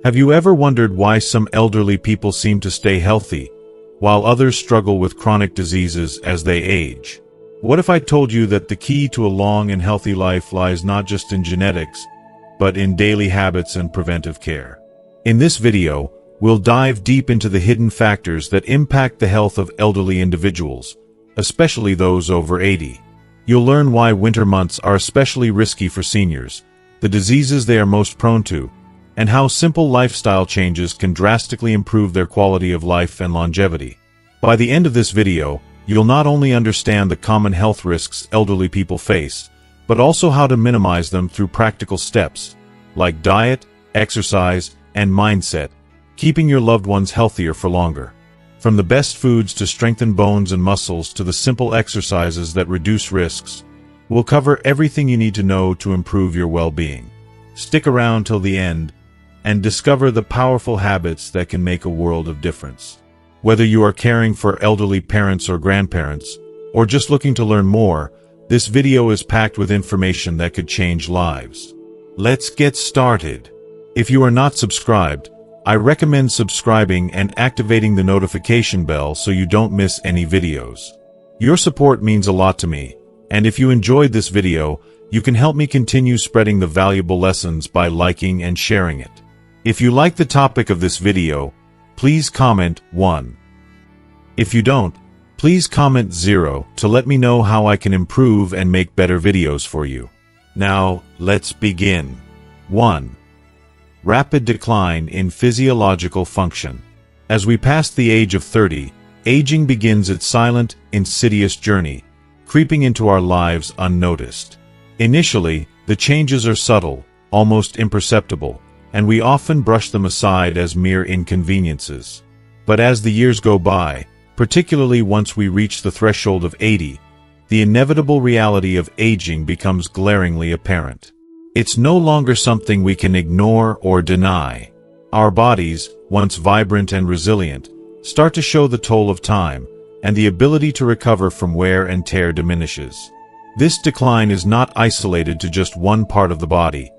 Have you ever wondered why some elderly people seem to stay healthy, while others struggle with chronic diseases as they age? What if I told you that the key to a long and healthy life lies not just in genetics, but in daily habits and preventive care? In this video, we'll dive deep into the hidden factors that impact the health of elderly individuals, especially those over 80. You'll learn why winter months are especially risky for seniors, the diseases they are most prone to, and how simple lifestyle changes can drastically improve their quality of life and longevity. By the end of this video, you'll not only understand the common health risks elderly people face, but also how to minimize them through practical steps, like diet, exercise, and mindset, keeping your loved ones healthier for longer. From the best foods to strengthen bones and muscles to the simple exercises that reduce risks, we'll cover everything you need to know to improve your well-being. Stick around till the end and discover the powerful habits that can make a world of difference. Whether you are caring for elderly parents or grandparents, or just looking to learn more, this video is packed with information that could change lives. Let's get started. If you are not subscribed, I recommend subscribing and activating the notification bell so you don't miss any videos. Your support means a lot to me, and if you enjoyed this video, you can help me continue spreading the valuable lessons by liking and sharing it. If you like the topic of this video, please comment 1. If you don't, please comment 0 to let me know how I can improve and make better videos for you. Now, let's begin. 1. Rapid decline in physiological function. As we pass the age of 30, aging begins its silent, insidious journey, creeping into our lives unnoticed. Initially, the changes are subtle, almost imperceptible, and we often brush them aside as mere inconveniences. But as the years go by, particularly once we reach the threshold of 80, the inevitable reality of aging becomes glaringly apparent. It's no longer something we can ignore or deny. Our bodies, once vibrant and resilient, start to show the toll of time, and the ability to recover from wear and tear diminishes. This decline is not isolated to just one part of the body.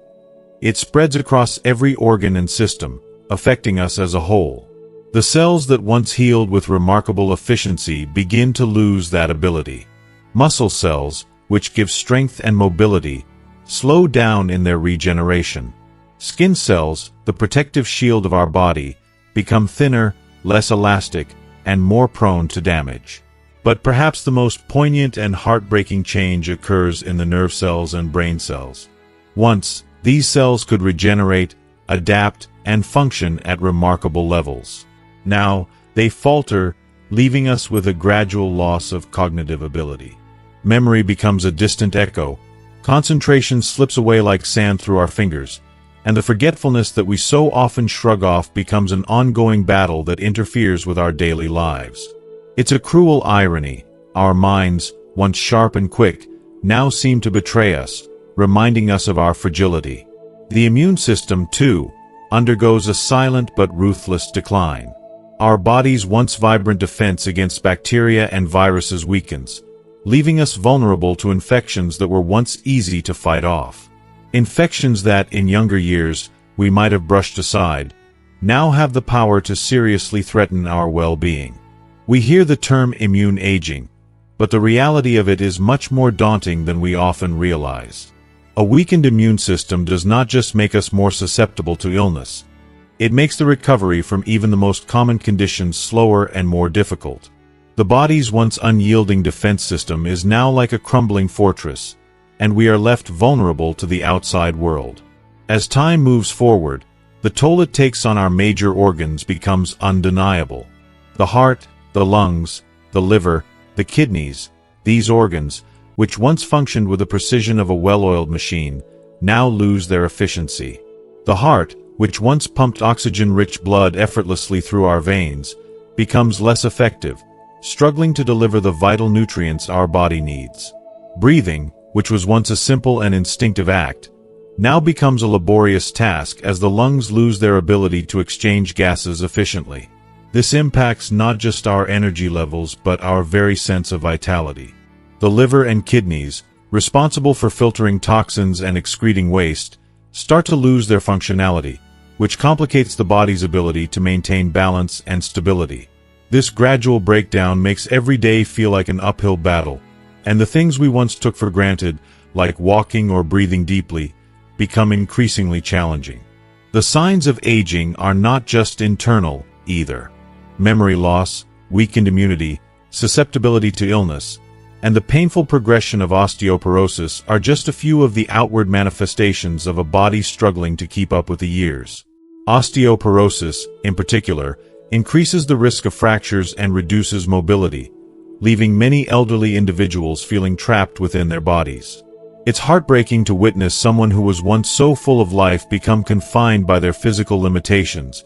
It spreads across every organ and system, affecting us as a whole. The cells that once healed with remarkable efficiency begin to lose that ability. Muscle cells, which give strength and mobility, slow down in their regeneration. Skin cells, the protective shield of our body, become thinner, less elastic, and more prone to damage. But perhaps the most poignant and heartbreaking change occurs in the nerve cells and brain cells. Once, these cells could regenerate, adapt, and function at remarkable levels. Now, they falter, leaving us with a gradual loss of cognitive ability. Memory becomes a distant echo, concentration slips away like sand through our fingers, and the forgetfulness that we so often shrug off becomes an ongoing battle that interferes with our daily lives. It's a cruel irony. Our minds, once sharp and quick, now seem to betray us, reminding us of our fragility. The immune system, too, undergoes a silent but ruthless decline. Our body's once vibrant defense against bacteria and viruses weakens, leaving us vulnerable to infections that were once easy to fight off. Infections that, in younger years, we might have brushed aside, now have the power to seriously threaten our well-being. We hear the term immune aging, but the reality of it is much more daunting than we often realize. A weakened immune system does not just make us more susceptible to illness. It makes the recovery from even the most common conditions slower and more difficult. The body's once unyielding defense system is now like a crumbling fortress, and we are left vulnerable to the outside world. As time moves forward, the toll it takes on our major organs becomes undeniable. The heart, the lungs, the liver, the kidneys, these organs, which once functioned with the precision of a well-oiled machine, now lose their efficiency. The heart, which once pumped oxygen-rich blood effortlessly through our veins, becomes less effective, struggling to deliver the vital nutrients our body needs. Breathing, which was once a simple and instinctive act, now becomes a laborious task as the lungs lose their ability to exchange gases efficiently. This impacts not just our energy levels but our very sense of vitality. The liver and kidneys, responsible for filtering toxins and excreting waste, start to lose their functionality, which complicates the body's ability to maintain balance and stability. This gradual breakdown makes every day feel like an uphill battle, and the things we once took for granted, like walking or breathing deeply, become increasingly challenging. The signs of aging are not just internal, either. Memory loss, weakened immunity, susceptibility to illness, and the painful progression of osteoporosis are just a few of the outward manifestations of a body struggling to keep up with the years. Osteoporosis, in particular, increases the risk of fractures and reduces mobility, leaving many elderly individuals feeling trapped within their bodies. It's heartbreaking to witness someone who was once so full of life become confined by their physical limitations,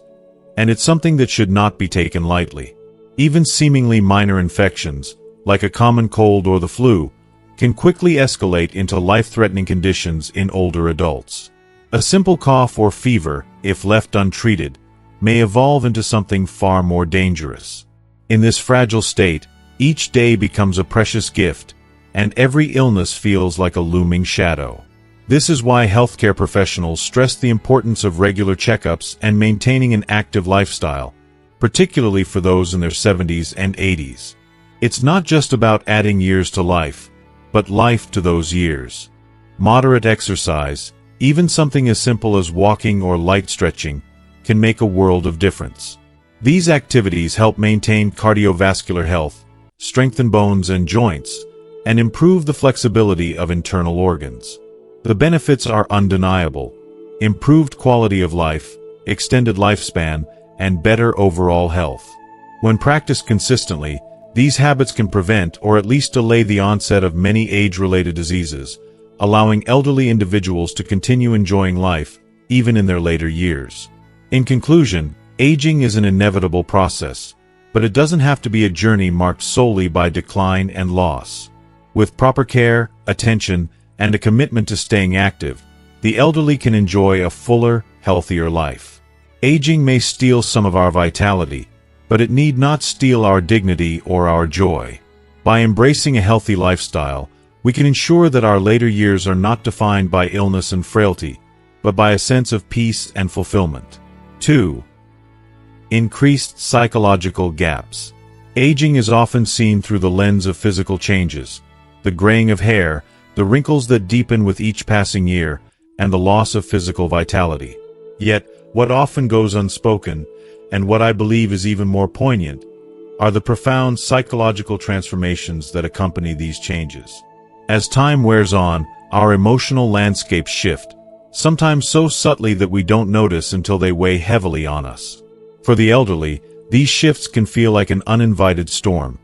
and it's something that should not be taken lightly. Even seemingly minor infections, like a common cold or the flu, can quickly escalate into life-threatening conditions in older adults. A simple cough or fever, if left untreated, may evolve into something far more dangerous. In this fragile state, each day becomes a precious gift, and every illness feels like a looming shadow. This is why healthcare professionals stress the importance of regular checkups and maintaining an active lifestyle, particularly for those in their 70s and 80s. It's not just about adding years to life, but life to those years. Moderate exercise, even something as simple as walking or light stretching, can make a world of difference. These activities help maintain cardiovascular health, strengthen bones and joints, and improve the flexibility of internal organs. The benefits are undeniable: improved quality of life, extended lifespan, and better overall health. When practiced consistently, these habits can prevent or at least delay the onset of many age-related diseases, allowing elderly individuals to continue enjoying life, even in their later years. In conclusion, aging is an inevitable process, but it doesn't have to be a journey marked solely by decline and loss. With proper care, attention, and a commitment to staying active, the elderly can enjoy a fuller, healthier life. Aging may steal some of our vitality, but it need not steal our dignity or our joy. By embracing a healthy lifestyle, we can ensure that our later years are not defined by illness and frailty, but by a sense of peace and fulfillment. 2. Increased psychological gaps. Aging is often seen through the lens of physical changes: the graying of hair, the wrinkles that deepen with each passing year, and the loss of physical vitality. Yet, what often goes unspoken, and what I believe is even more poignant, are the profound psychological transformations that accompany these changes. As time wears on, our emotional landscapes shift, sometimes so subtly that we don't notice until they weigh heavily on us. For the elderly, these shifts can feel like an uninvited storm,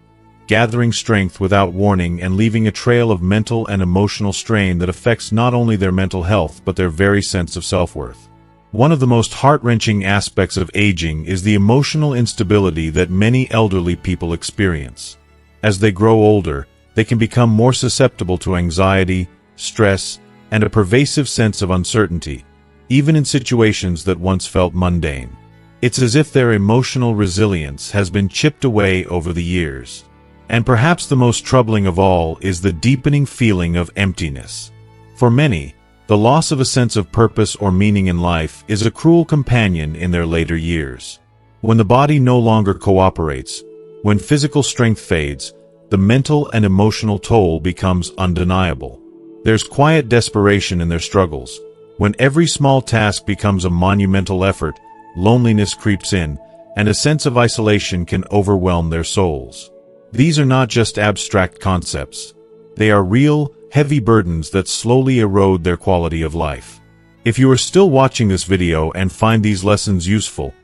gathering strength without warning and leaving a trail of mental and emotional strain that affects not only their mental health but their very sense of self-worth. One of the most heart-wrenching aspects of aging is the emotional instability that many elderly people experience. As they grow older, they can become more susceptible to anxiety, stress, and a pervasive sense of uncertainty, even in situations that once felt mundane. It's as if their emotional resilience has been chipped away over the years. And perhaps the most troubling of all is the deepening feeling of emptiness. For many, the loss of a sense of purpose or meaning in life is a cruel companion in their later years. When the body no longer cooperates, when physical strength fades, the mental and emotional toll becomes undeniable. There's quiet desperation in their struggles. When every small task becomes a monumental effort, loneliness creeps in, and a sense of isolation can overwhelm their souls. These are not just abstract concepts. They are real, heavy burdens that slowly erode their quality of life. If you are still watching this video and find these lessons useful,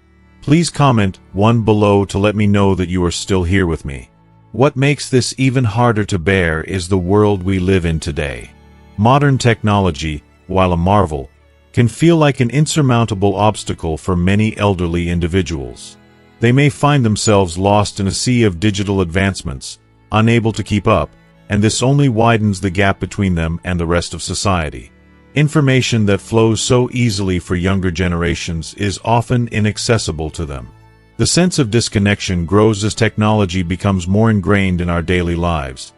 please comment 1 below to let me know that you are still here with me. What makes this even harder to bear is the world we live in today. Modern technology, while a marvel, can feel like an insurmountable obstacle for many elderly individuals. They may find themselves lost in a sea of digital advancements, unable to keep up, and this only widens the gap between them and the rest of society. Information that flows so easily for younger generations is often inaccessible to them. The sense of disconnection grows as technology becomes more ingrained in our daily lives,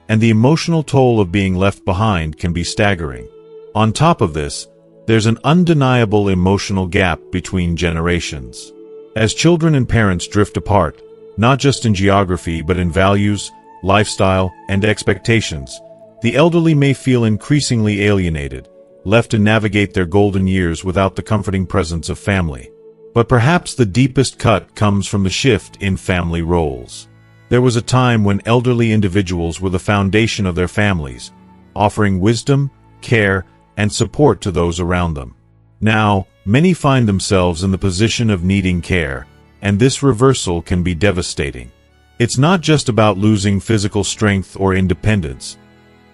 and the emotional toll of being left behind can be staggering. On top of this, There's an undeniable emotional gap between generations. As children and parents drift apart, not just in geography but in values, lifestyle, and expectations, the elderly may feel increasingly alienated, left to navigate their golden years without the comforting presence of family. But perhaps the deepest cut comes from the shift in family roles. There was a time when elderly individuals were the foundation of their families, offering wisdom, care, and support to those around them. Now, many find themselves in the position of needing care, and this reversal can be devastating. It's not just about losing physical strength or independence.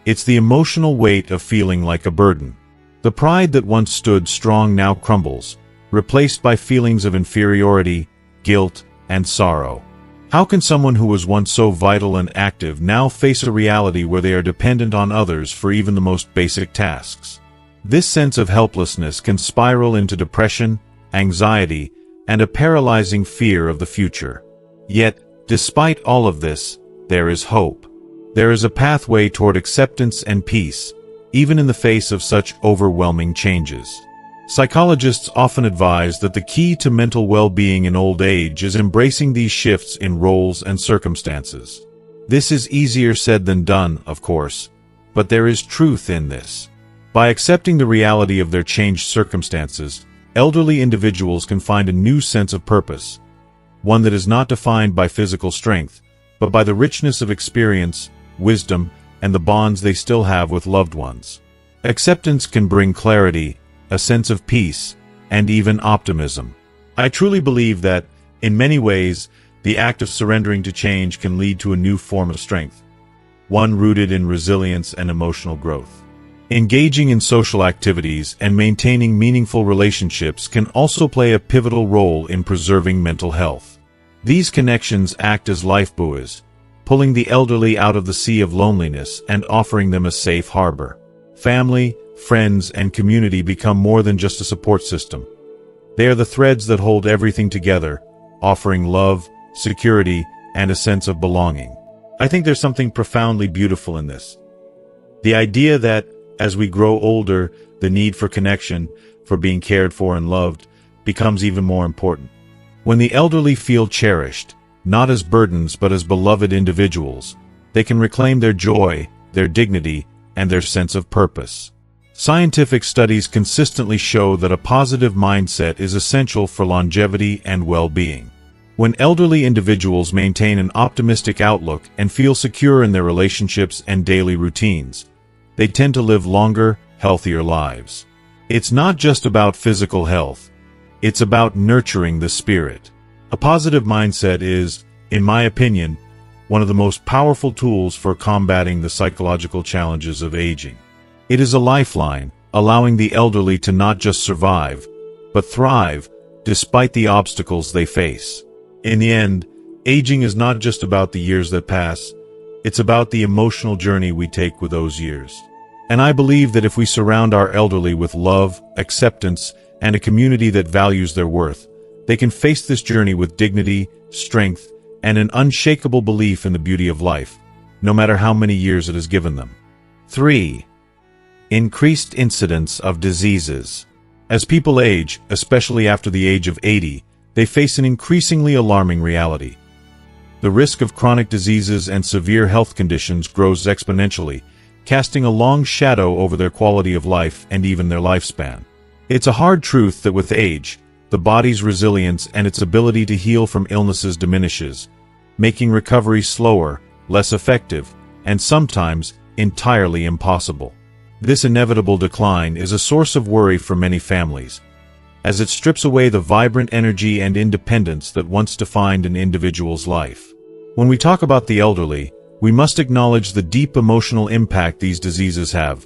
It's the emotional weight of feeling like a burden. The pride that once stood strong now crumbles, replaced by feelings of inferiority, guilt, and sorrow. How can someone who was once so vital and active now face a reality where they are dependent on others for even the most basic tasks? This sense of helplessness can spiral into depression, anxiety, and a paralyzing fear of the future. Yet, despite all of this, there is hope. There is a pathway toward acceptance and peace, even in the face of such overwhelming changes. Psychologists often advise that the key to mental well-being in old age is embracing these shifts in roles and circumstances. This is easier said than done, of course, but there is truth in this. By accepting the reality of their changed circumstances, elderly individuals can find a new sense of purpose, one that is not defined by physical strength, but by the richness of experience, wisdom, and the bonds they still have with loved ones. Acceptance can bring clarity, a sense of peace, and even optimism. I truly believe that, in many ways, the act of surrendering to change can lead to a new form of strength, one rooted in resilience and emotional growth. Engaging in social activities and maintaining meaningful relationships can also play a pivotal role in preserving mental health. These connections act as life buoys, pulling the elderly out of the sea of loneliness and offering them a safe harbor. Family, friends, and community become more than just a support system. They are the threads that hold everything together, offering love, security, and a sense of belonging. I think there's something profoundly beautiful in this. The idea that, as we grow older, the need for connection, for being cared for and loved, becomes even more important. When the elderly feel cherished, not as burdens but as beloved individuals, they can reclaim their joy, their dignity, and their sense of purpose. Scientific studies consistently show that a positive mindset is essential for longevity and well-being. When elderly individuals maintain an optimistic outlook and feel secure in their relationships and daily routines, they tend to live longer, healthier lives. It's not just about physical health. It's about nurturing the spirit. A positive mindset is, in my opinion, one of the most powerful tools for combating the psychological challenges of aging. It is a lifeline, allowing the elderly to not just survive, but thrive, despite the obstacles they face. In the end, aging is not just about the years that pass, it's about the emotional journey we take with those years. And I believe that if we surround our elderly with love, acceptance, and a community that values their worth, they can face this journey with dignity, strength, and an unshakable belief in the beauty of life, no matter how many years it has given them. 3. Increased incidence of diseases. As people age, especially after the age of 80, they face an increasingly alarming reality. The risk of chronic diseases and severe health conditions grows exponentially, casting a long shadow over their quality of life and even their lifespan. It's a hard truth that with age, the body's resilience and its ability to heal from illnesses diminishes, making recovery slower, less effective, and sometimes entirely impossible. This inevitable decline is a source of worry for many families, as it strips away the vibrant energy and independence that once defined an individual's life. When we talk about the elderly, we must acknowledge the deep emotional impact these diseases have,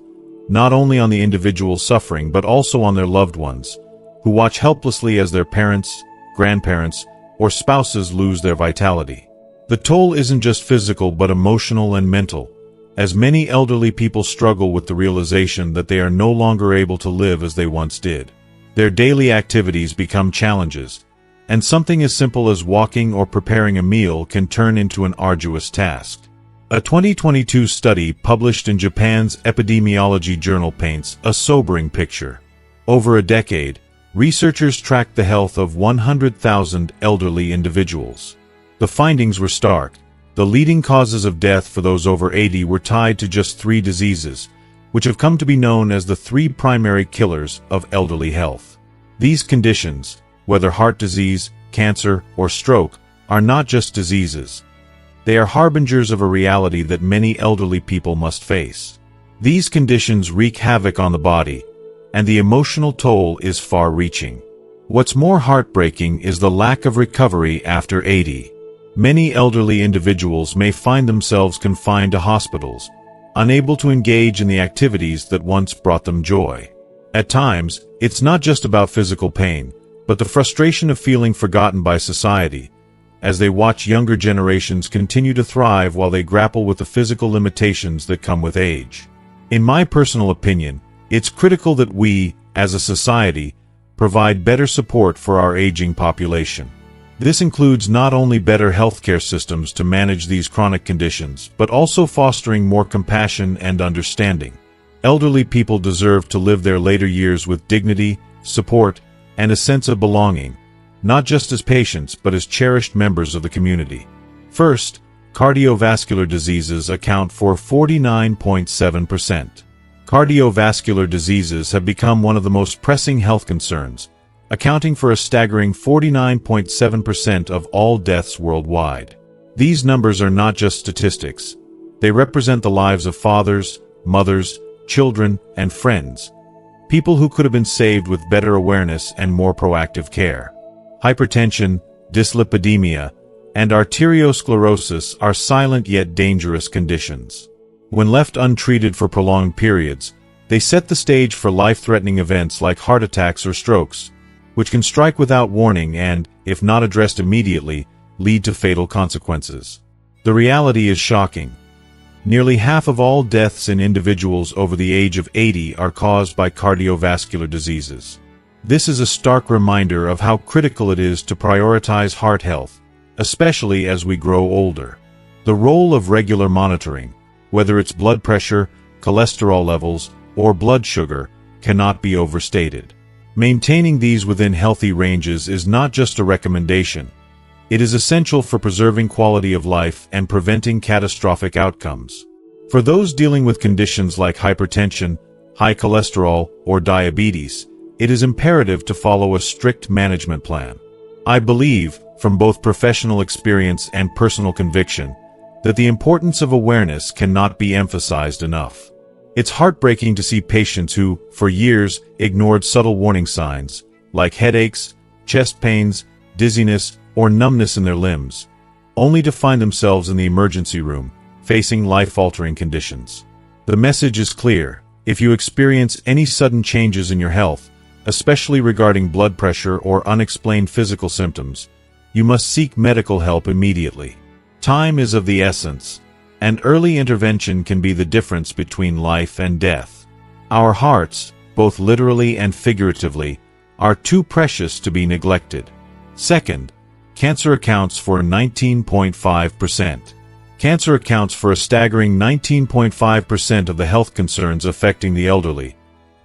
not only on the individual suffering but also on their loved ones, who watch helplessly as their parents, grandparents, or spouses lose their vitality. The toll isn't just physical but emotional and mental, as many elderly people struggle with the realization that they are no longer able to live as they once did. Their daily activities become challenges, and something as simple as walking or preparing a meal can turn into an arduous task. A 2022 study published in Japan's epidemiology journal paints a sobering picture. Over a decade, researchers tracked the health of 100,000 elderly individuals. The findings were stark. The leading causes of death for those over 80 were tied to just 3 diseases, which have come to be known as the 3 primary killers of elderly health. These conditions, whether heart disease, cancer, or stroke, are not just diseases. They are harbingers of a reality that many elderly people must face. These conditions wreak havoc on the body, and the emotional toll is far-reaching. What's more heartbreaking is the lack of recovery after 80. Many elderly individuals may find themselves confined to hospitals, unable to engage in the activities that once brought them joy. At times, it's not just about physical pain, but the frustration of feeling forgotten by society, as they watch younger generations continue to thrive while they grapple with the physical limitations that come with age. In my personal opinion, it's critical that we, as a society, provide better support for our aging population. This includes not only better healthcare systems to manage these chronic conditions, but also fostering more compassion and understanding. Elderly people deserve to live their later years with dignity, support, and a sense of belonging, not just as patients but as cherished members of the community. First, cardiovascular diseases account for 49.7%. Cardiovascular diseases have become one of the most pressing health concerns, accounting for a staggering 49.7% of all deaths worldwide. These numbers are not just statistics. They represent the lives of fathers, mothers, children, and friends, people who could have been saved with better awareness and more proactive care. Hypertension, dyslipidemia, and arteriosclerosis are silent yet dangerous conditions. When left untreated for prolonged periods, they set the stage for life-threatening events like heart attacks or strokes, which can strike without warning and, if not addressed immediately, lead to fatal consequences. The reality is shocking. Nearly half of all deaths in individuals over the age of 80 are caused by cardiovascular diseases. This is a stark reminder of how critical it is to prioritize heart health, especially as we grow older. The role of regular monitoring, whether it's blood pressure, cholesterol levels, or blood sugar, cannot be overstated. Maintaining these within healthy ranges is not just a recommendation. It is essential for preserving quality of life and preventing catastrophic outcomes. For those dealing with conditions like hypertension, high cholesterol, or diabetes, it is imperative to follow a strict management plan. I believe, from both professional experience and personal conviction, that the importance of awareness cannot be emphasized enough. It's heartbreaking to see patients who, for years, ignored subtle warning signs, like headaches, chest pains, dizziness, or numbness in their limbs, only to find themselves in the emergency room, facing life-altering conditions. The message is clear. If you experience any sudden changes in your health, especially regarding blood pressure or unexplained physical symptoms, you must seek medical help immediately. Time is of the essence, and early intervention can be the difference between life and death. Our hearts, both literally and figuratively, are too precious to be neglected. Second, cancer accounts for 19.5%. Cancer accounts for a staggering 19.5% of the health concerns affecting the elderly,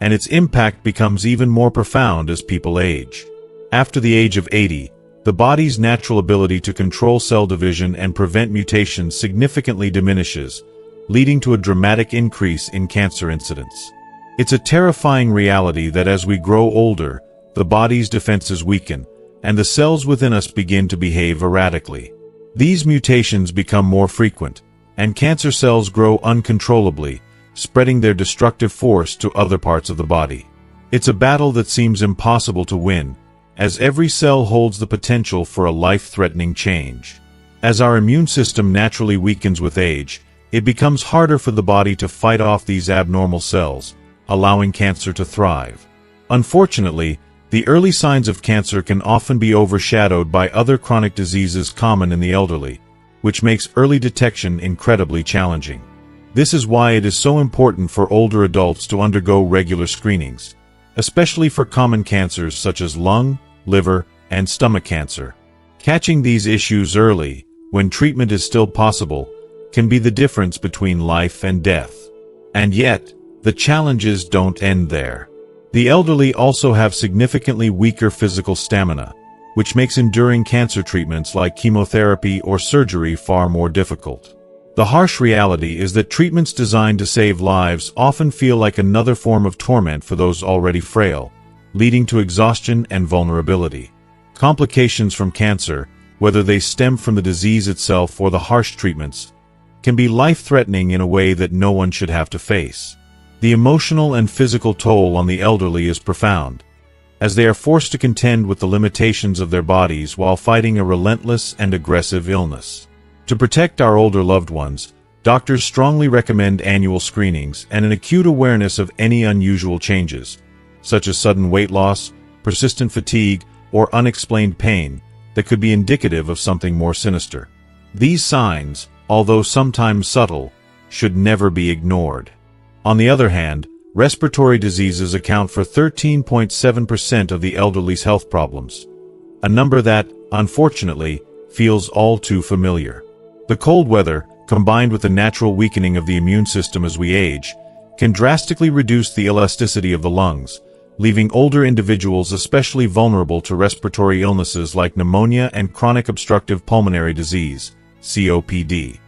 and its impact becomes even more profound as people age. After the age of 80, the body's natural ability to control cell division and prevent mutations significantly diminishes, leading to a dramatic increase in cancer incidence. It's a terrifying reality that as we grow older, the body's defenses weaken, and the cells within us begin to behave erratically. These mutations become more frequent, and cancer cells grow uncontrollably, spreading their destructive force to other parts of the body. It's a battle that seems impossible to win, as every cell holds the potential for a life-threatening change. As our immune system naturally weakens with age, it becomes harder for the body to fight off these abnormal cells, allowing cancer to thrive. Unfortunately, the early signs of cancer can often be overshadowed by other chronic diseases common in the elderly, which makes early detection incredibly challenging. This is why it is so important for older adults to undergo regular screenings, especially for common cancers such as lung, liver, and stomach cancer. Catching these issues early, when treatment is still possible, can be the difference between life and death. And yet, the challenges don't end there. The elderly also have significantly weaker physical stamina, which makes enduring cancer treatments like chemotherapy or surgery far more difficult. The harsh reality is that treatments designed to save lives often feel like another form of torment for those already frail, leading to exhaustion and vulnerability. Complications from cancer, whether they stem from the disease itself or the harsh treatments, can be life-threatening in a way that no one should have to face. The emotional and physical toll on the elderly is profound, as they are forced to contend with the limitations of their bodies while fighting a relentless and aggressive illness. To protect our older loved ones, doctors strongly recommend annual screenings and an acute awareness of any unusual changes, such as sudden weight loss, persistent fatigue, or unexplained pain, that could be indicative of something more sinister. These signs, although sometimes subtle, should never be ignored. On the other hand, respiratory diseases account for 13.7% of the elderly's health problems, a number that, unfortunately, feels all too familiar. The cold weather, combined with the natural weakening of the immune system as we age, can drastically reduce the elasticity of the lungs, leaving older individuals especially vulnerable to respiratory illnesses like pneumonia and chronic obstructive pulmonary disease, COPD.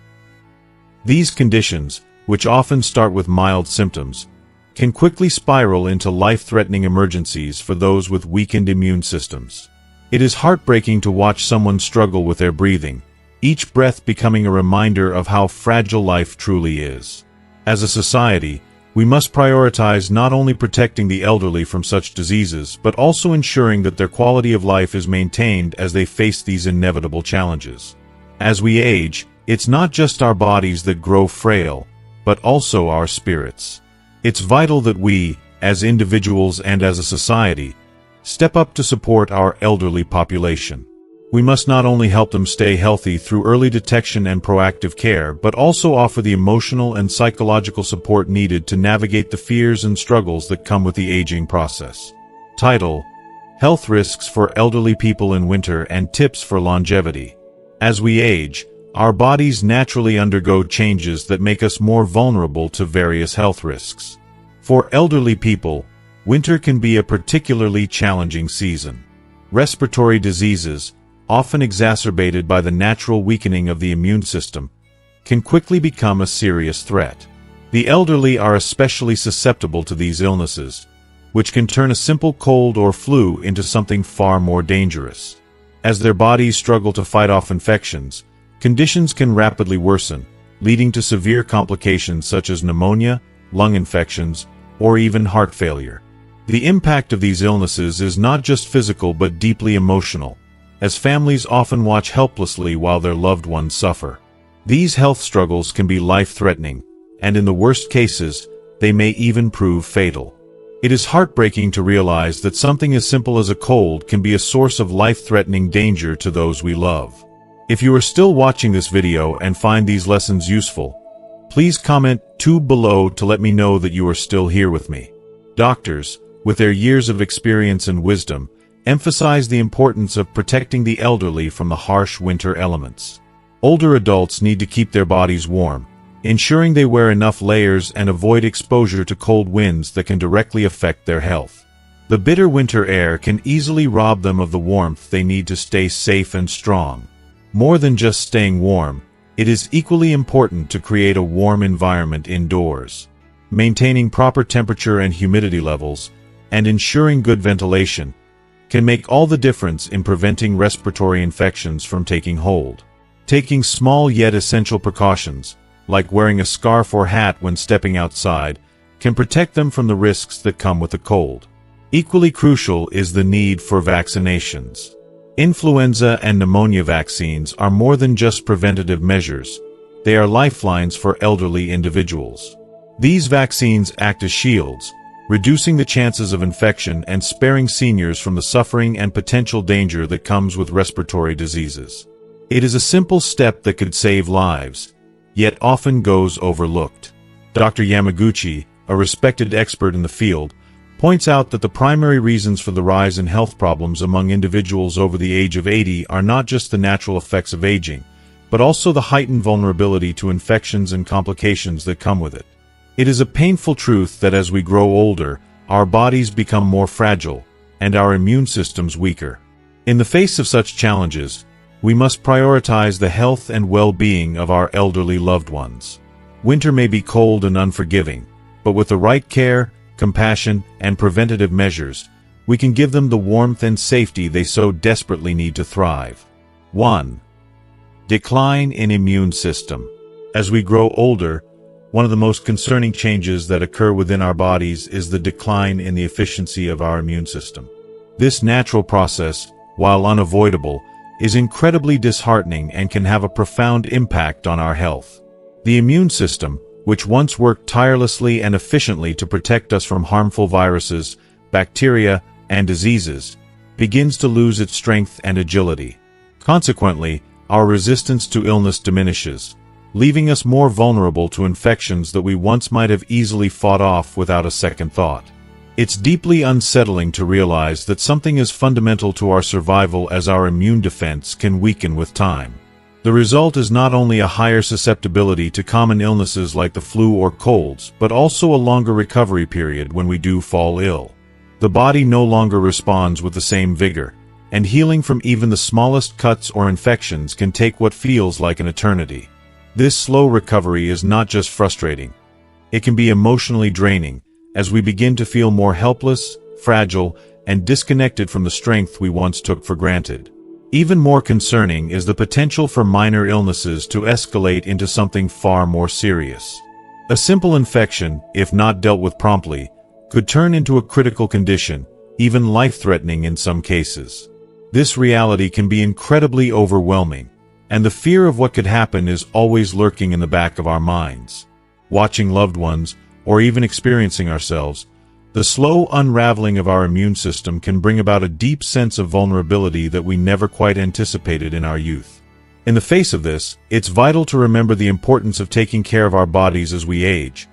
These conditions, which often start with mild symptoms, can quickly spiral into life-threatening emergencies for those with weakened immune systems. It is heartbreaking to watch someone struggle with their breathing, each breath becoming a reminder of how fragile life truly is. As a society, we must prioritize not only protecting the elderly from such diseases, but also ensuring that their quality of life is maintained as they face these inevitable challenges. As we age, it's not just our bodies that grow frail, but also our spirits. It's vital that we, as individuals and as a society, step up to support our elderly population. We must not only help them stay healthy through early detection and proactive care, but also offer the emotional and psychological support needed to navigate the fears and struggles that come with the aging process. Title: Health Risks for Elderly People in Winter and Tips for Longevity. As we age, our bodies naturally undergo changes that make us more vulnerable to various health risks. For elderly people, winter can be a particularly challenging season. Respiratory diseases, often exacerbated by the natural weakening of the immune system, can quickly become a serious threat. The elderly are especially susceptible to these illnesses, which can turn a simple cold or flu into something far more dangerous. As their bodies struggle to fight off infections, conditions can rapidly worsen, leading to severe complications such as pneumonia, lung infections, or even heart failure. The impact of these illnesses is not just physical but deeply emotional, as families often watch helplessly while their loved ones suffer. These health struggles can be life-threatening, and in the worst cases, they may even prove fatal. It is heartbreaking to realize that something as simple as a cold can be a source of life-threatening danger to those we love. If you are still watching this video and find these lessons useful, please comment below to let me know that you are still here with me. Doctors, with their years of experience and wisdom, emphasize the importance of protecting the elderly from the harsh winter elements. Older adults need to keep their bodies warm, ensuring they wear enough layers and avoid exposure to cold winds that can directly affect their health. The bitter winter air can easily rob them of the warmth they need to stay safe and strong. More than just staying warm, it is equally important to create a warm environment indoors. Maintaining proper temperature and humidity levels, and ensuring good ventilation, can make all the difference in preventing respiratory infections from taking hold. Taking small yet essential precautions, like wearing a scarf or hat when stepping outside, can protect them from the risks that come with the cold. Equally crucial is the need for vaccinations. Influenza and pneumonia vaccines are more than just preventative measures. They are lifelines for elderly individuals. These vaccines act as shields, reducing the chances of infection and sparing seniors from the suffering and potential danger that comes with respiratory diseases. It is a simple step that could save lives, yet often goes overlooked. Dr. Yamaguchi, a respected expert in the field, points out that the primary reasons for the rise in health problems among individuals over the age of 80 are not just the natural effects of aging, but also the heightened vulnerability to infections and complications that come with it. It is a painful truth that as we grow older, our bodies become more fragile, and our immune systems weaker. In the face of such challenges, we must prioritize the health and well-being of our elderly loved ones. Winter may be cold and unforgiving, but with the right care, compassion, and preventative measures, we can give them the warmth and safety they so desperately need to thrive. 1. Decline in immune system. As we grow older, one of the most concerning changes that occur within our bodies is the decline in the efficiency of our immune system. This natural process, while unavoidable, is incredibly disheartening and can have a profound impact on our health. The immune system, which once worked tirelessly and efficiently to protect us from harmful viruses, bacteria, and diseases, begins to lose its strength and agility. Consequently, our resistance to illness diminishes, leaving us more vulnerable to infections that we once might have easily fought off without a second thought. It's deeply unsettling to realize that something as fundamental to our survival as our immune defense can weaken with time. The result is not only a higher susceptibility to common illnesses like the flu or colds, but also a longer recovery period when we do fall ill. The body no longer responds with the same vigor, and healing from even the smallest cuts or infections can take what feels like an eternity. This slow recovery is not just frustrating. It can be emotionally draining, as we begin to feel more helpless, fragile, and disconnected from the strength we once took for granted. Even more concerning is the potential for minor illnesses to escalate into something far more serious. A simple infection, if not dealt with promptly, could turn into a critical condition, even life-threatening in some cases. This reality can be incredibly overwhelming, and the fear of what could happen is always lurking in the back of our minds. Watching loved ones, or even experiencing ourselves, the slow unraveling of our immune system can bring about a deep sense of vulnerability that we never quite anticipated in our youth. In the face of this, it's vital to remember the importance of taking care of our bodies as we age,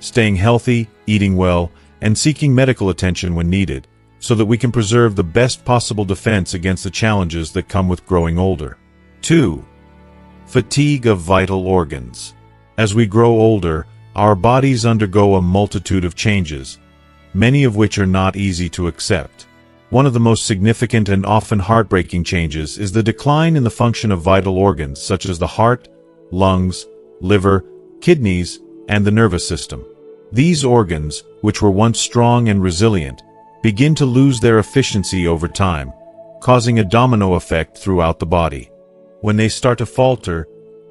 staying healthy, eating well, and seeking medical attention when needed, so that we can preserve the best possible defense against the challenges that come with growing older. 2. Fatigue of vital organs. As we grow older, our bodies undergo a multitude of changes, many of which are not easy to accept. One of the most significant and often heartbreaking changes is the decline in the function of vital organs such as the heart, lungs, liver, kidneys, and the nervous system. These organs, which were once strong and resilient, begin to lose their efficiency over time, causing a domino effect throughout the body. When they start to falter,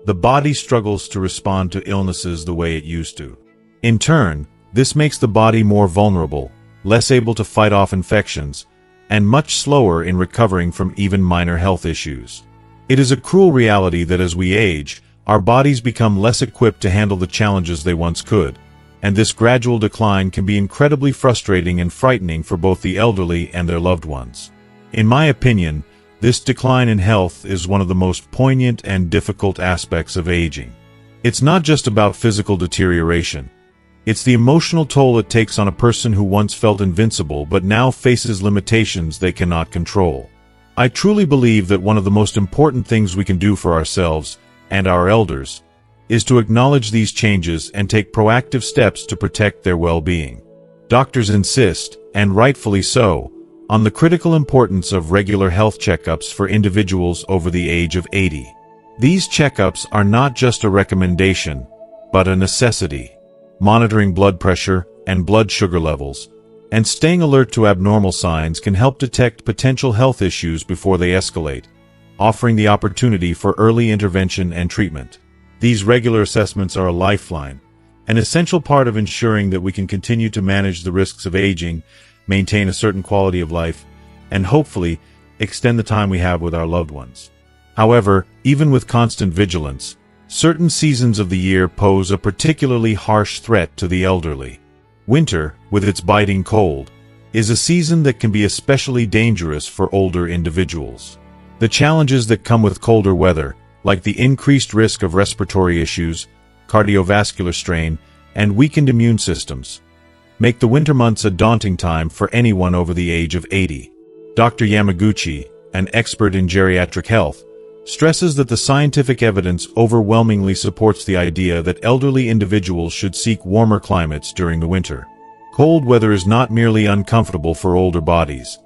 the body struggles to respond to illnesses the way it used to. In turn, this makes the body more vulnerable, less able to fight off infections, and much slower in recovering from even minor health issues. It is a cruel reality that as we age, our bodies become less equipped to handle the challenges they once could, and this gradual decline can be incredibly frustrating and frightening for both the elderly and their loved ones. In my opinion, this decline in health is one of the most poignant and difficult aspects of aging. It's not just about physical deterioration. It's the emotional toll it takes on a person who once felt invincible but now faces limitations they cannot control. I truly believe that one of the most important things we can do for ourselves and our elders is to acknowledge these changes and take proactive steps to protect their well-being. Doctors insist, and rightfully so, on the critical importance of regular health checkups for individuals over the age of 80. These checkups are not just a recommendation, but a necessity. Monitoring blood pressure and blood sugar levels, and staying alert to abnormal signs can help detect potential health issues before they escalate, offering the opportunity for early intervention and treatment. These regular assessments are a lifeline, an essential part of ensuring that we can continue to manage the risks of aging, maintain a certain quality of life, and hopefully extend the time we have with our loved ones. However, even with constant vigilance, certain seasons of the year pose a particularly harsh threat to the elderly. Winter, with its biting cold, is a season that can be especially dangerous for older individuals. The challenges that come with colder weather, like the increased risk of respiratory issues, cardiovascular strain, and weakened immune systems, make the winter months a daunting time for anyone over the age of 80. Dr. Yamaguchi, an expert in geriatric health, stresses that the scientific evidence overwhelmingly supports the idea that elderly individuals should seek warmer climates during the winter. Cold weather is not merely uncomfortable for older bodies.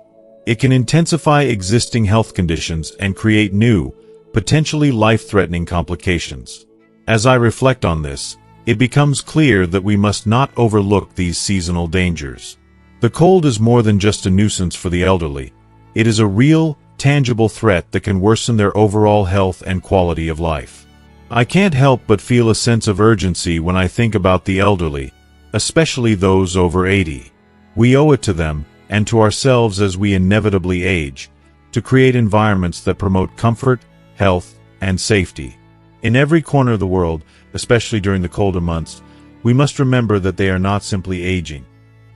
It can intensify existing health conditions and create new, potentially life-threatening complications. As I reflect on this, it becomes clear that we must not overlook these seasonal dangers. The cold is more than just a nuisance for the elderly. It is a real, tangible threat that can worsen their overall health and quality of life. I can't help but feel a sense of urgency when I think about the elderly, especially those over 80. We owe it to them, and to ourselves as we inevitably age, to create environments that promote comfort, health, and safety. In every corner of the world, especially during the colder months, we must remember that they are not simply aging.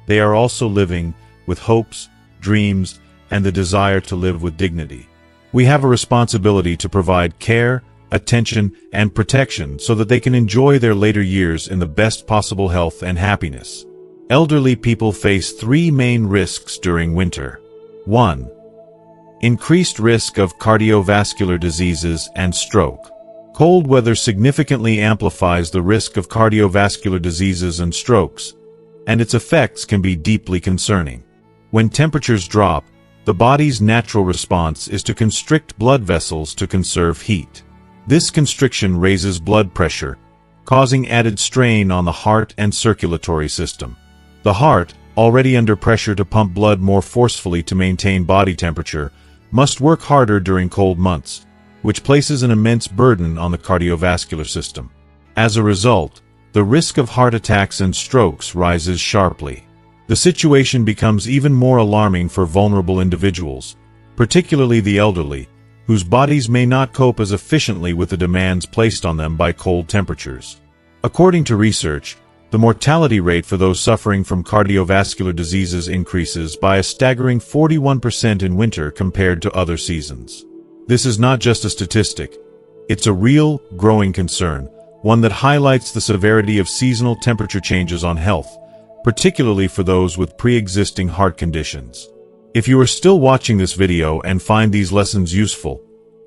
They are also living with hopes, dreams, and the desire to live with dignity. We have a responsibility to provide care, attention, and protection so that they can enjoy their later years in the best possible health and happiness. Elderly people face three main risks during winter. 1. Increased risk of cardiovascular diseases and stroke. Cold weather significantly amplifies the risk of cardiovascular diseases and strokes, and its effects can be deeply concerning. When temperatures drop, the body's natural response is to constrict blood vessels to conserve heat. This constriction raises blood pressure, causing added strain on the heart and circulatory system. The heart, already under pressure to pump blood more forcefully to maintain body temperature, must work harder during cold months, which places an immense burden on the cardiovascular system. As a result, the risk of heart attacks and strokes rises sharply. The situation becomes even more alarming for vulnerable individuals, particularly the elderly, whose bodies may not cope as efficiently with the demands placed on them by cold temperatures. According to research, the mortality rate for those suffering from cardiovascular diseases increases by a staggering 41% in winter compared to other seasons. This is not just a statistic. It's a real, growing concern, one that highlights the severity of seasonal temperature changes on health, particularly for those with pre-existing heart conditions. If you are still watching this video and find these lessons useful,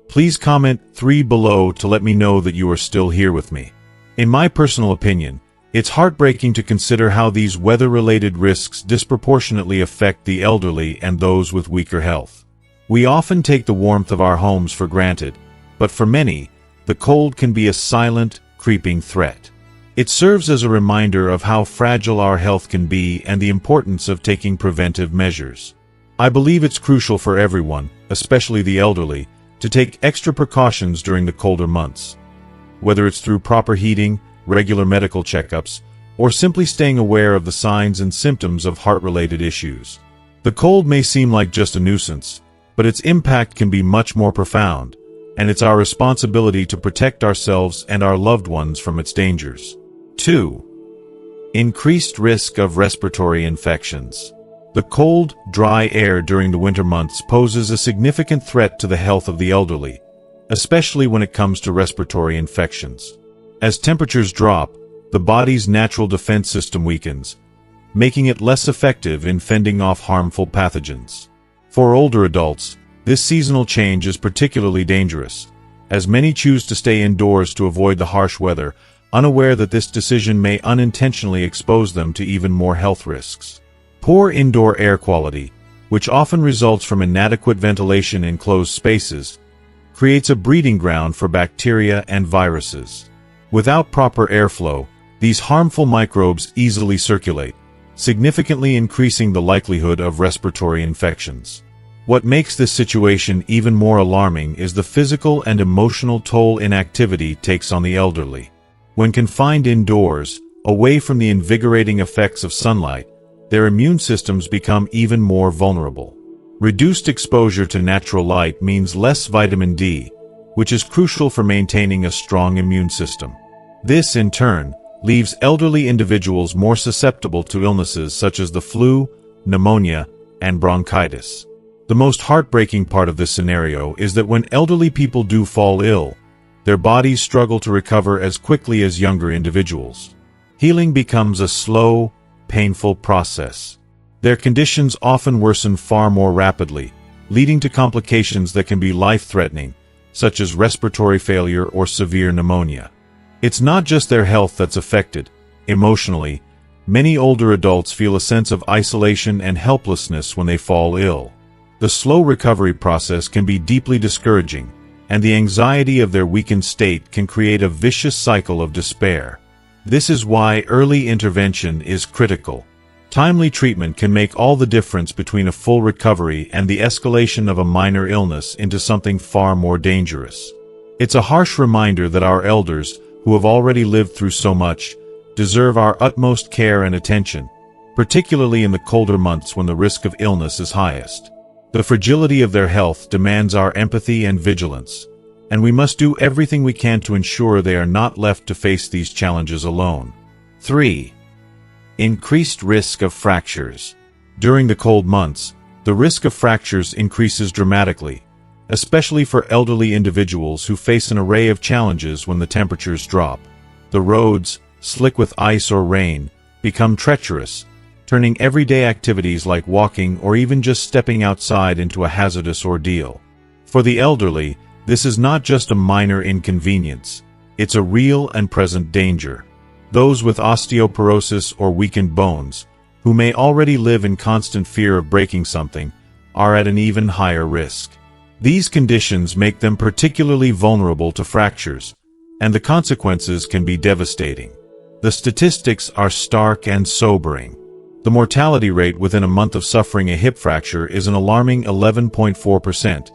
please comment 3 below to let me know that you are still here with me. In my personal opinion, it's heartbreaking to consider how these weather-related risks disproportionately affect the elderly and those with weaker health. We often take the warmth of our homes for granted, but for many, the cold can be a silent, creeping threat. It serves as a reminder of how fragile our health can be and the importance of taking preventive measures. I believe it's crucial for everyone, especially the elderly, to take extra precautions during the colder months. Whether it's through proper heating, regular medical checkups, or simply staying aware of the signs and symptoms of heart-related issues. The cold may seem like just a nuisance, but its impact can be much more profound, and it's our responsibility to protect ourselves and our loved ones from its dangers. 2. Increased risk of respiratory infections. The cold, dry air during the winter months poses a significant threat to the health of the elderly, especially when it comes to respiratory infections. As temperatures drop, the body's natural defense system weakens, making it less effective in fending off harmful pathogens. For older adults, this seasonal change is particularly dangerous, as many choose to stay indoors to avoid the harsh weather, unaware that this decision may unintentionally expose them to even more health risks. Poor indoor air quality, which often results from inadequate ventilation in closed spaces, creates a breeding ground for bacteria and viruses. Without proper airflow, these harmful microbes easily circulate, significantly increasing the likelihood of respiratory infections. What makes this situation even more alarming is the physical and emotional toll inactivity takes on the elderly. When confined indoors, away from the invigorating effects of sunlight, their immune systems become even more vulnerable. Reduced exposure to natural light means less vitamin D, which is crucial for maintaining a strong immune system. This, in turn, leaves elderly individuals more susceptible to illnesses such as the flu, pneumonia, and bronchitis. The most heartbreaking part of this scenario is that when elderly people do fall ill, their bodies struggle to recover as quickly as younger individuals. Healing becomes a slow, painful process. Their conditions often worsen far more rapidly, leading to complications that can be life-threatening, such as respiratory failure or severe pneumonia. It's not just their health that's affected. Emotionally, Many older adults feel a sense of isolation and helplessness when they fall ill. The slow recovery process can be deeply discouraging, and the anxiety of their weakened state can create a vicious cycle of despair. This is why early intervention is critical. Timely treatment can make all the difference between a full recovery and the escalation of a minor illness into something far more dangerous. It's a harsh reminder that our elders, who have already lived through so much, deserve our utmost care and attention, particularly in the colder months when the risk of illness is highest. The fragility of their health demands our empathy and vigilance, and we must do everything we can to ensure they are not left to face these challenges alone. 3. Increased risk of fractures. During the cold months, the risk of fractures increases dramatically, especially for elderly individuals who face an array of challenges when the temperatures drop. The roads, slick with ice or rain, become treacherous, turning everyday activities like walking or even just stepping outside into a hazardous ordeal. For the elderly, this is not just a minor inconvenience, it's a real and present danger. Those with osteoporosis or weakened bones, who may already live in constant fear of breaking something, are at an even higher risk. These conditions make them particularly vulnerable to fractures, and the consequences can be devastating. The statistics are stark and sobering. The mortality rate within a month of suffering a hip fracture is an alarming 11.4%,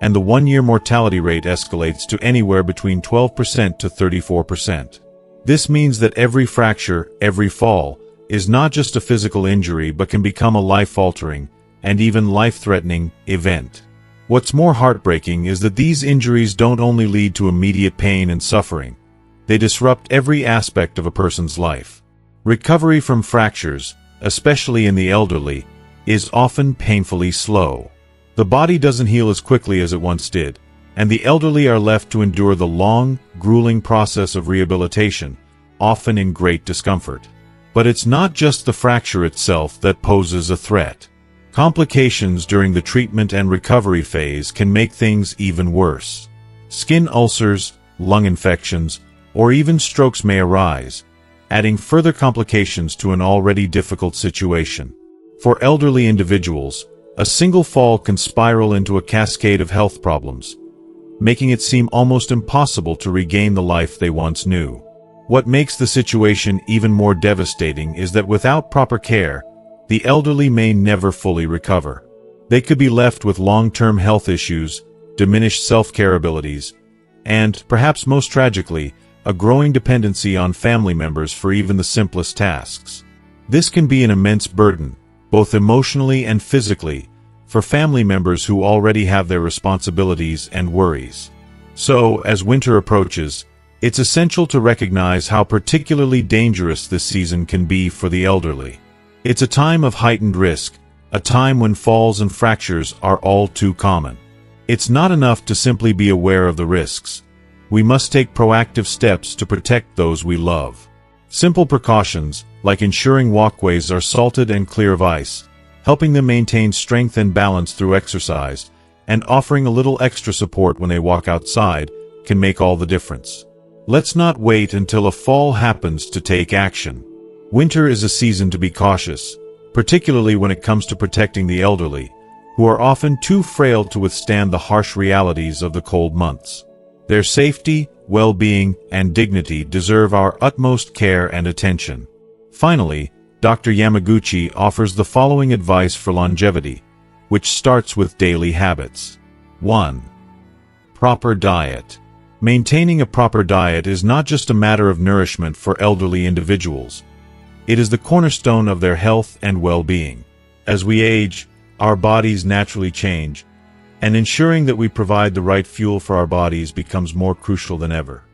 and the one-year mortality rate escalates to anywhere between 12% to 34%. This means that every fracture, every fall, is not just a physical injury but can become a life-altering and even life-threatening event. What's more heartbreaking is that these injuries don't only lead to immediate pain and suffering, they disrupt every aspect of a person's life. Recovery from fractures, especially in the elderly, is often painfully slow. The body doesn't heal as quickly as it once did, and the elderly are left to endure the long, grueling process of rehabilitation, often in great discomfort. But it's not just the fracture itself that poses a threat. Complications during the treatment and recovery phase can make things even worse. Skin ulcers, lung infections, or even strokes may arise, adding further complications to an already difficult situation. For elderly individuals, a single fall can spiral into a cascade of health problems, making it seem almost impossible to regain the life they once knew. What makes the situation even more devastating is that without proper care, the elderly may never fully recover. They could be left with long-term health issues, diminished self-care abilities, and, perhaps most tragically, a growing dependency on family members for even the simplest tasks. This can be an immense burden, both emotionally and physically, for family members who already have their responsibilities and worries. So, as winter approaches, it's essential to recognize how particularly dangerous this season can be for the elderly. It's a time of heightened risk, a time when falls and fractures are all too common. It's not enough to simply be aware of the risks. We must take proactive steps to protect those we love. Simple precautions, like ensuring walkways are salted and clear of ice, helping them maintain strength and balance through exercise, and offering a little extra support when they walk outside, can make all the difference. Let's not wait until a fall happens to take action. Winter is a season to be cautious, particularly when it comes to protecting the elderly, who are often too frail to withstand the harsh realities of the cold months. Their safety, well-being, and dignity deserve our utmost care and attention. Finally, Dr. Yamaguchi offers the following advice for longevity, which starts with daily habits. 1. Proper diet. Maintaining a proper diet is not just a matter of nourishment for elderly individuals. It is the cornerstone of their health and well-being. As we age, our bodies naturally change, and ensuring that we provide the right fuel for our bodies becomes more crucial than ever.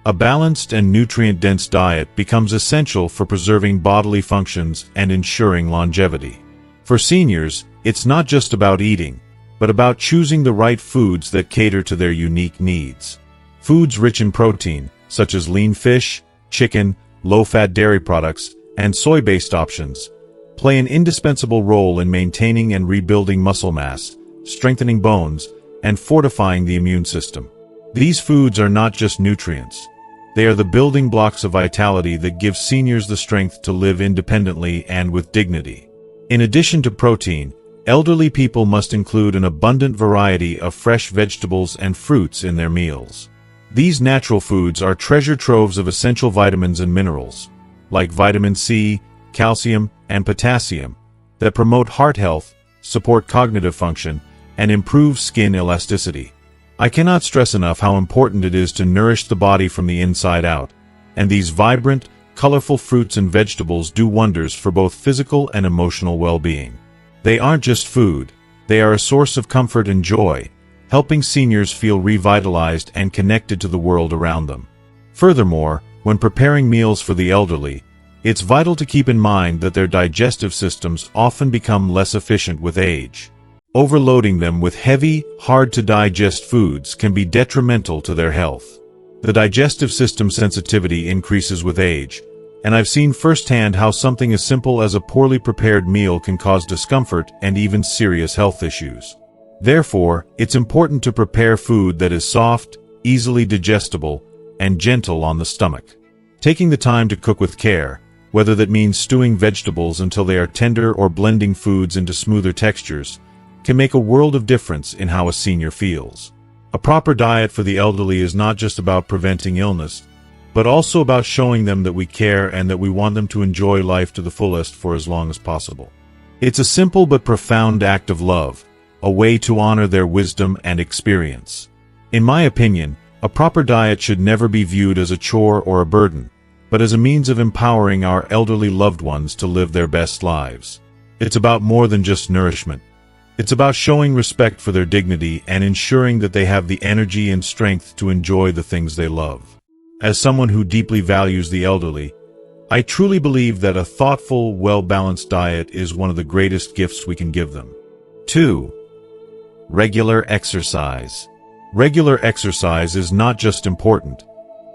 A balanced and nutrient-dense diet becomes essential for preserving bodily functions and ensuring longevity. For seniors, it's not just about eating, but about choosing the right foods that cater to their unique needs. Foods rich in protein, such as lean fish, chicken, low-fat dairy products, and soy-based options, play an indispensable role in maintaining and rebuilding muscle mass, strengthening bones, and fortifying the immune system. These foods are not just nutrients. They are the building blocks of vitality that give seniors the strength to live independently and with dignity. In addition to protein, elderly people must include an abundant variety of fresh vegetables and fruits in their meals. These natural foods are treasure troves of essential vitamins and minerals, like vitamin C, calcium, and potassium, that promote heart health, support cognitive function, and improve skin elasticity. I cannot stress enough how important it is to nourish the body from the inside out, and these vibrant, colorful fruits and vegetables do wonders for both physical and emotional well-being. They aren't just food, they are a source of comfort and joy, helping seniors feel revitalized and connected to the world around them. Furthermore, when preparing meals for the elderly, it's vital to keep in mind that their digestive systems often become less efficient with age. Overloading them with heavy, hard-to-digest foods can be detrimental to their health. The digestive system sensitivity increases with age, and I've seen firsthand how something as simple as a poorly prepared meal can cause discomfort and even serious health issues. Therefore, it's important to prepare food that is soft, easily digestible, and gentle on the stomach. Taking the time to cook with care, whether that means stewing vegetables until they are tender or blending foods into smoother textures, can make a world of difference in how a senior feels. A proper diet for the elderly is not just about preventing illness, but also about showing them that we care and that we want them to enjoy life to the fullest for as long as possible. It's a simple but profound act of love, a way to honor their wisdom and experience. In my opinion, a proper diet should never be viewed as a chore or a burden, but as a means of empowering our elderly loved ones to live their best lives. It's about more than just nourishment. It's about showing respect for their dignity and ensuring that they have the energy and strength to enjoy the things they love. As someone who deeply values the elderly, I truly believe that a thoughtful, well-balanced diet is one of the greatest gifts we can give them. 2. Regular exercise. Regular exercise is not just important,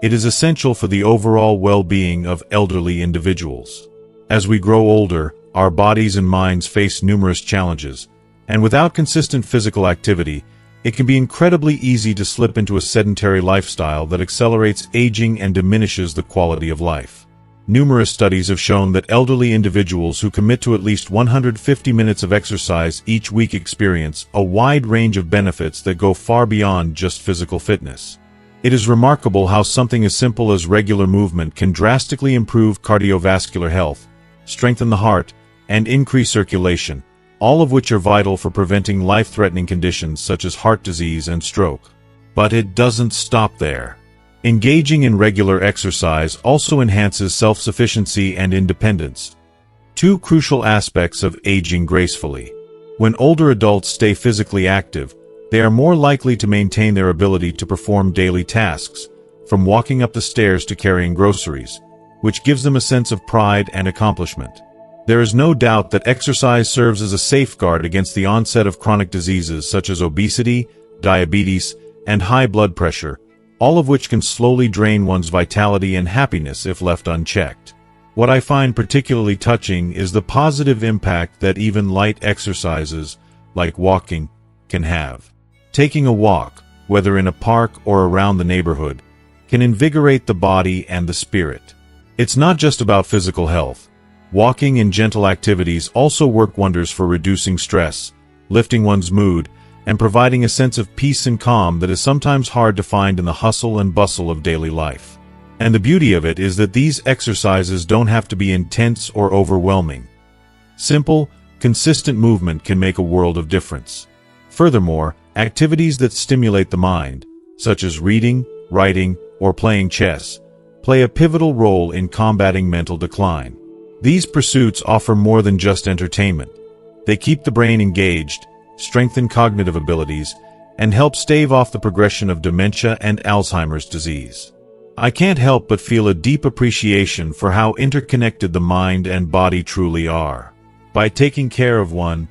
it is essential for the overall well-being of elderly individuals. As we grow older, our bodies and minds face numerous challenges, and without consistent physical activity, it can be incredibly easy to slip into a sedentary lifestyle that accelerates aging and diminishes the quality of life. Numerous studies have shown that elderly individuals who commit to at least 150 minutes of exercise each week experience a wide range of benefits that go far beyond just physical fitness. It is remarkable how something as simple as regular movement can drastically improve cardiovascular health, strengthen the heart, and increase circulation, all of which are vital for preventing life-threatening conditions such as heart disease and stroke. But it doesn't stop there. Engaging in regular exercise also enhances self-sufficiency and independence, two crucial aspects of aging gracefully. When older adults stay physically active, they are more likely to maintain their ability to perform daily tasks, from walking up the stairs to carrying groceries, which gives them a sense of pride and accomplishment. There is no doubt that exercise serves as a safeguard against the onset of chronic diseases such as obesity, diabetes, and high blood pressure, all of which can slowly drain one's vitality and happiness if left unchecked. What I find particularly touching is the positive impact that even light exercises, like walking, can have. Taking a walk, whether in a park or around the neighborhood, can invigorate the body and the spirit. It's not just about physical health. Walking and gentle activities also work wonders for reducing stress, lifting one's mood, and providing a sense of peace and calm that is sometimes hard to find in the hustle and bustle of daily life. And the beauty of it is that these exercises don't have to be intense or overwhelming. Simple, consistent movement can make a world of difference. Furthermore, activities that stimulate the mind, such as reading, writing, or playing chess, play a pivotal role in combating mental decline. These pursuits offer more than just entertainment. They keep the brain engaged, strengthen cognitive abilities, and help stave off the progression of dementia and Alzheimer's disease. I can't help but feel a deep appreciation for how interconnected the mind and body truly are. By taking care of one,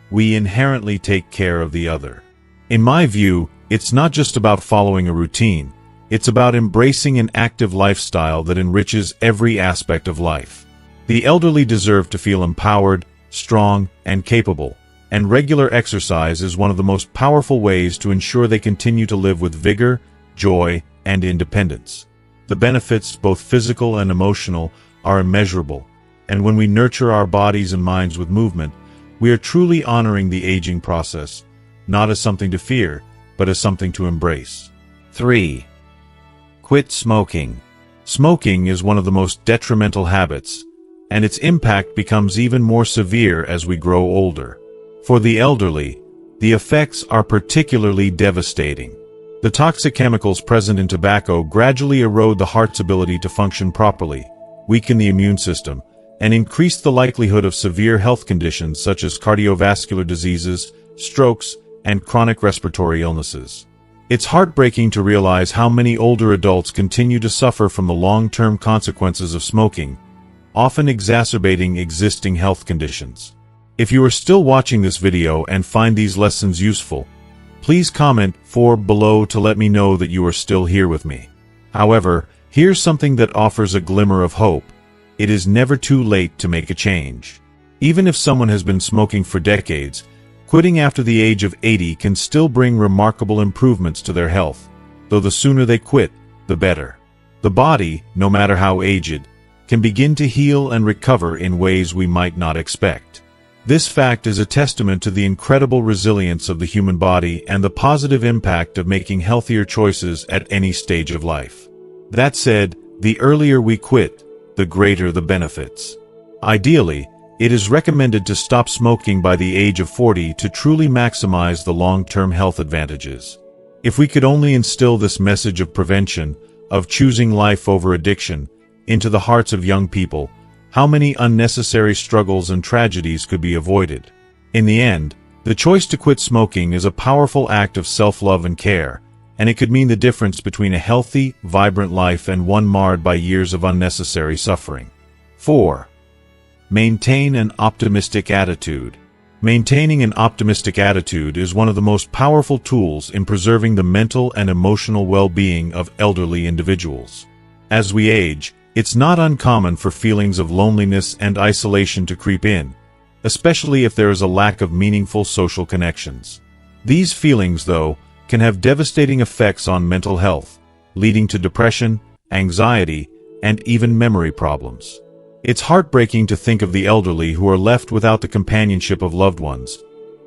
we inherently take care of the other. In my view, it's not just about following a routine, it's about embracing an active lifestyle that enriches every aspect of life. The elderly deserve to feel empowered, strong, and capable, and regular exercise is one of the most powerful ways to ensure they continue to live with vigor, joy, and independence. The benefits, both physical and emotional, are immeasurable, and when we nurture our bodies and minds with movement, we are truly honoring the aging process, not as something to fear, but as something to embrace. 3. Quit smoking. Smoking is one of the most detrimental habits, and its impact becomes even more severe as we grow older. For the elderly, the effects are particularly devastating. The toxic chemicals present in tobacco gradually erode the heart's ability to function properly, weaken the immune system, and increase the likelihood of severe health conditions such as cardiovascular diseases, strokes, and chronic respiratory illnesses. It's heartbreaking to realize how many older adults continue to suffer from the long-term consequences of smoking, often exacerbating existing health conditions. If you are still watching this video and find these lessons useful, please comment 4 below to let me know that you are still here with me. However, here's something that offers a glimmer of hope. It is never too late to make a change. Even if someone has been smoking for decades, quitting after the age of 80 can still bring remarkable improvements to their health, though the sooner they quit, the better. The body, no matter how aged, can begin to heal and recover in ways we might not expect. This fact is a testament to the incredible resilience of the human body and the positive impact of making healthier choices at any stage of life. That said, the earlier we quit, the greater the benefits. Ideally, it is recommended to stop smoking by the age of 40 to truly maximize the long-term health advantages. If we could only instill this message of prevention, of choosing life over addiction, into the hearts of young people, how many unnecessary struggles and tragedies could be avoided? In the end, the choice to quit smoking is a powerful act of self-love and care, and it could mean the difference between a healthy, vibrant life and one marred by years of unnecessary suffering. 4. Maintain an optimistic attitude. Maintaining an optimistic attitude is one of the most powerful tools in preserving the mental and emotional well-being of elderly individuals. As we age, it's not uncommon for feelings of loneliness and isolation to creep in, especially if there is a lack of meaningful social connections. These feelings, though, can have devastating effects on mental health, leading to depression, anxiety, and even memory problems. It's heartbreaking to think of the elderly who are left without the companionship of loved ones,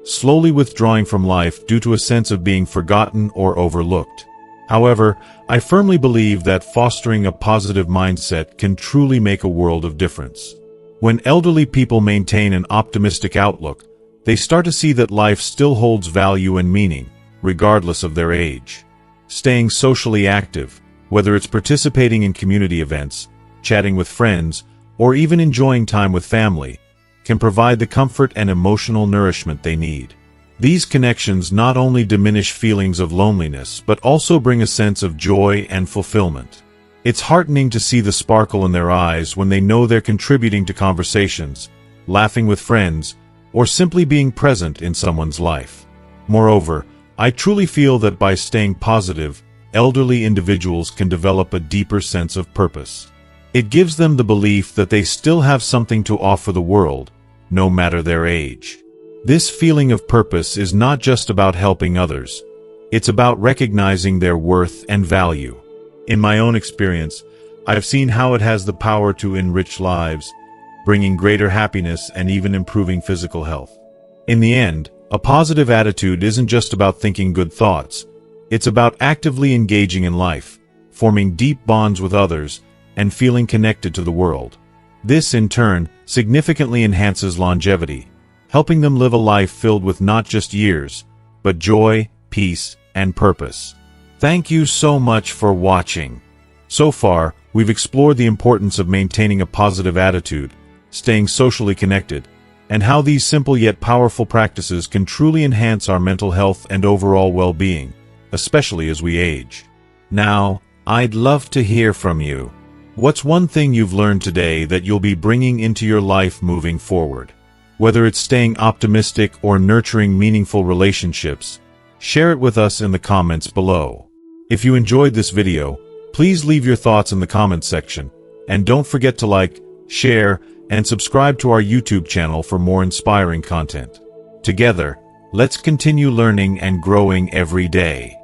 slowly withdrawing from life due to a sense of being forgotten or overlooked. However, I firmly believe that fostering a positive mindset can truly make a world of difference. When elderly people maintain an optimistic outlook, they start to see that life still holds value and meaning, regardless of their age. Staying socially active, whether it's participating in community events, chatting with friends, or even enjoying time with family, can provide the comfort and emotional nourishment they need. These connections not only diminish feelings of loneliness but also bring a sense of joy and fulfillment. It's heartening to see the sparkle in their eyes when they know they're contributing to conversations, laughing with friends, or simply being present in someone's life. Moreover, I truly feel that by staying positive, elderly individuals can develop a deeper sense of purpose. It gives them the belief that they still have something to offer the world, no matter their age. This feeling of purpose is not just about helping others. It's about recognizing their worth and value. In my own experience, I've seen how it has the power to enrich lives, bringing greater happiness and even improving physical health. In the end, a positive attitude isn't just about thinking good thoughts. It's about actively engaging in life, forming deep bonds with others, and feeling connected to the world. This, in turn, significantly enhances longevity, helping them live a life filled with not just years, but joy, peace, and purpose. Thank you so much for watching. So far, we've explored the importance of maintaining a positive attitude, staying socially connected, and how these simple yet powerful practices can truly enhance our mental health and overall well-being, especially as we age. Now, I'd love to hear from you. What's one thing you've learned today that you'll be bringing into your life moving forward? Whether it's staying optimistic or nurturing meaningful relationships, share it with us in the comments below. If you enjoyed this video, please leave your thoughts in the comments section, and don't forget to like, share, and subscribe to our YouTube channel for more inspiring content. Together, let's continue learning and growing every day.